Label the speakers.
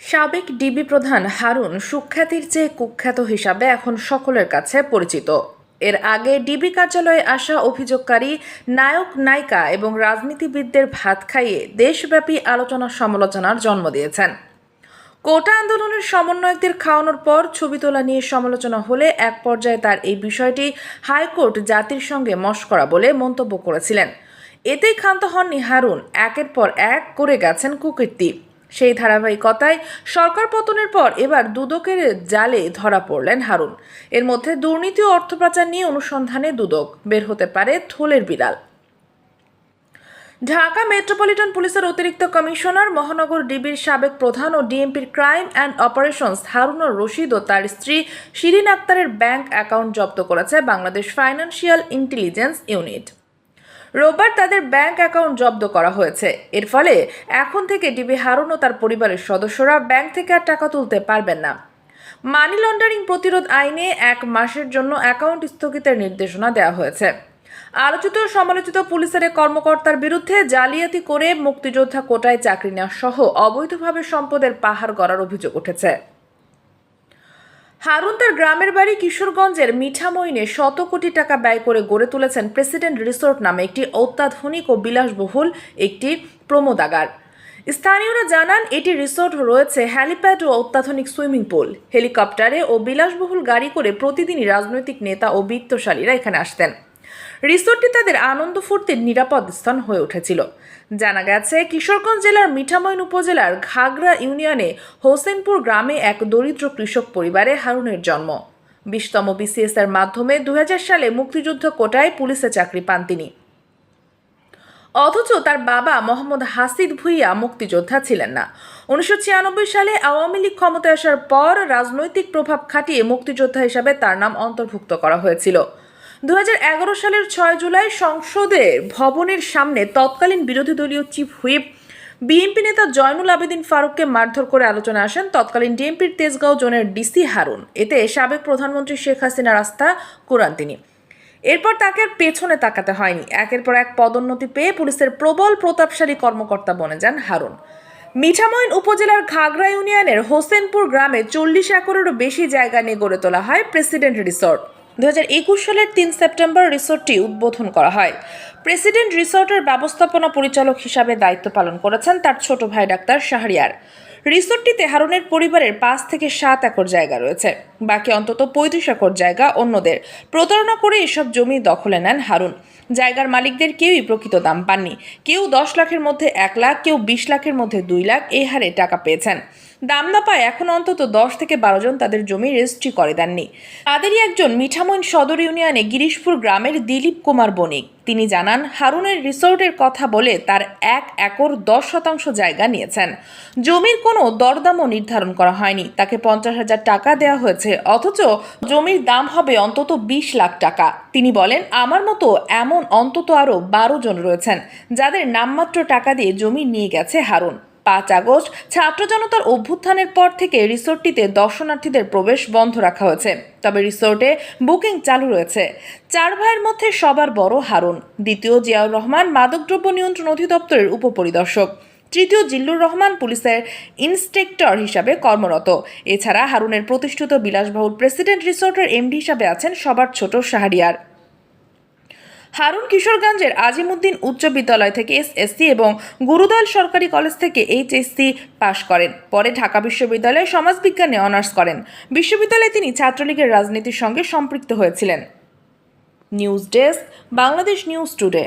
Speaker 1: সাবেক ডিবি প্রধান হারুন সুখ্যাতির চেয়ে কুখ্যাত হিসাবে এখন সকলের কাছে পরিচিত। এর আগে ডিবি কার্যালয়ে আসা অভিযোগকারী নায়ক নায়িকা এবং রাজনীতিবিদদের ভাত খাইয়ে দেশব্যাপী আলোচনা সমালোচনার জন্ম দিয়েছেন। কোটা আন্দোলনের সমন্বয়কদের খাওয়ানোর পর ছবি তোলা নিয়ে সমালোচনা হলে এক পর্যায়ে তার এই বিষয়টি হাইকোর্ট জাতির সঙ্গে মশকরা বলে মন্তব্য করেছিলেন। এতেই ক্ষান্ত হননি হারুন, একের পর এক করে গেছেন কুকীর্তি। সেই ধারাবাহিকতায় সরকার পতনের পর এবার দুদকের জালে ধরা পড়লেন হারুন। এর মধ্যে দুর্নীতি ও অর্থ পাচার নিয়ে অনুসন্ধানে দুদক, বের হতে পারে থলের বিড়াল। ঢাকা মেট্রোপলিটন পুলিশের অতিরিক্ত কমিশনার, মহানগর ডিবির সাবেক প্রধান ও ডিএমপির crime and operations Harunur Rashid ও তার স্ত্রী শিরিন আক্তারের ব্যাংক অ্যাকাউন্ট জব্দ করেছে বাংলাদেশ ফাইন্যান্সিয়াল ইন্টেলিজেন্স ইউনিট। রোববার তাদের ব্যাংক অ্যাকাউন্ট জব্দ করা হয়েছে। এর ফলে এখন থেকে ডিবি হারুন ও তার পরিবারের সদস্যরা ব্যাংক থেকে আর টাকা তুলতে পারবেন না। মানি লন্ডারিং প্রতিরোধ আইনে 1 মাসের জন্য অ্যাকাউন্ট স্থগিতের নির্দেশনা দেওয়া হয়েছে। আলোচিত ও সমালোচিত পুলিশের কর্মকর্তার বিরুদ্ধে জালিয়াতি করে মুক্তিযোদ্ধা কোটায় চাকরি নেওয়া সহ অবৈধভাবে সম্পদের পাহাড় গড়ার অভিযোগ উঠেছে। হারুন তার গ্রামের বাড়ি কিশোরগঞ্জের মিঠামইনে শত কোটি টাকা ব্যয় করে গড়ে তুলেছেন প্রেসিডেন্ট রিসোর্ট নামে একটি অত্যাধুনিক ও বিলাসবহুল একটি প্রমোদাগার। স্থানীয়রা জানান, এটি রিসোর্ট রয়েছে হ্যালিপ্যাড ও অত্যাধুনিক সুইমিং পুল। হেলিকপ্টারে ও বিলাসবহুল গাড়ি করে প্রতিদিনই রাজনৈতিক নেতা ও বিত্তশালীরা এখানে আসতেন। রিসোর্টটি তাদের আনন্দ ফুর্তির নিরাপদ স্থান হয়ে উঠেছিল। জানা গেছে, কিশোরগঞ্জ জেলার মিঠামইন উপজেলার ঘাগড়া ইউনিয়নে হোসেনপুর গ্রামে এক দরিদ্র কৃষক পরিবারে হারুনের জন্ম। 20তম BCS এর মাধ্যমে 2000 সালে মুক্তিযুদ্ধ কোটায় পুলিশে চাকরি পান তিনি। অথচ তার বাবা মোহাম্মদ হাসিদ ভুইয়া মুক্তিযোদ্ধা ছিলেন না। 1996 সালে আওয়ামী লীগ ক্ষমতায় আসার পর রাজনৈতিক প্রভাব খাটিয়ে মুক্তিযোদ্ধা হিসাবে তার নাম অন্তর্ভুক্ত করা হয়েছিল। 2011 সালের 6 জুলাই সংসদের ভবনের সামনে তৎকালীন বিরোধী দলীয় চিফ হুইপ বিএনপি নেতা জয়নুল আবেদিন ফারুককে মারধর করে আলোচনায় আসেন তৎকালীন ডিএমপির তেজগাঁও জোনের ডিসি হারুন। এতে সাবেক প্রধানমন্ত্রী শেখ হাসিনার আস্থা কুড়ান তিনি। এরপর তাকে আর পেছনে তাকাতে হয়নি। একের পর এক পদোন্নতি পেয়ে পুলিশের প্রবল প্রতাপশালী কর্মকর্তা বনে যান হারুন। মিঠামইন উপজেলার ঘাগড়া ইউনিয়নের হোসেনপুর গ্রামে 40 একরেরও বেশি জায়গা নিয়ে গড়ে তোলা হয় প্রেসিডেন্ট রিসোর্ট। 2021 সালের 3 সেপ্টেম্বর রিসোর্টটি উদ্বোধন করা হয়। প্রেসিডেন্ট রিসোর্টের ব্যবস্থাপনা পরিচালক হিসাবে দায়িত্ব পালন করেছেন তার ছোট ভাই ডাক্তার শাহরিয়ার। রিসোর্টটিতে হারুনের পরিবারের 5 থেকে 7 একর জায়গা রয়েছে। বাকি অন্তত 35 একর জায়গা অন্যদের। প্রতারণা করে এসব জমি দখলে নেন হারুন। জায়গার মালিকদের কেউই প্রকৃত দাম পাননি। কেউ 10 লাখের মধ্যে 1 লাখ, কেউ 20 লাখের মধ্যে 2 লাখ এই হারে টাকা পেয়েছেন। দাম না পায় এখন অন্তত 10 থেকে 12 জন তাদের জমি রেজিস্ট্রি করে দেননি। তাদেরই একজন মিঠামইন সদর ইউনিয়নে গিরিশপুর গ্রামের দিলীপ কুমার বণিক। তিনি জানান, হারুনের রিসোর্টের কথা বলে তার 1 একর 10% জায়গা নিয়েছেন। জমির কোনো দরদামও নির্ধারণ করা হয়নি। তাকে 50,000 টাকা দেওয়া হয়েছে, অথচ জমির দাম হবে অন্তত 20 লাখ টাকা। তিনি বলেন, আমার মতো এমন অন্তত আরও 12 জন রয়েছেন যাদের নামমাত্র টাকা দিয়ে জমি নিয়ে গেছে হারুন। 5 আগস্ট ছাত্র জনতার অভ্যুত্থানের পর থেকে রিসোর্টটিতে দর্শনার্থীদের প্রবেশ বন্ধ রাখা হয়েছে। তবে রিসোর্টে বুকিং চালু রয়েছে। 4 ভাইয়ের মধ্যে সবার বড় হারুন। দ্বিতীয় জিয়াউর রহমান মাদকদ্রব্য নিয়ন্ত্রণ অধিদপ্তরের উপপরিদর্শক। তৃতীয় জিল্লুর রহমান পুলিশের ইন্সপেক্টর হিসাবে কর্মরত। এছাড়া হারুনের প্রতিষ্ঠিত বিলাসবহুল প্রেসিডেন্ট রিসোর্টের এমডি হিসাবে আছেন সবার ছোট শাহরিয়ার। হারুন কিশোরগঞ্জের আজিমউদ্দিন উচ্চ বিদ্যালয় থেকে SSC এবং গুরুদয়াল সরকারি কলেজ থেকে HSC পাশ করেন। পরে ঢাকা বিশ্ববিদ্যালয়ে সমাজবিজ্ঞানে অনার্স করেন। বিশ্ববিদ্যালয়ে তিনি ছাত্রলীগের রাজনীতির সঙ্গে সম্পৃক্ত হয়েছিলেন। News desk, Bangladesh news today.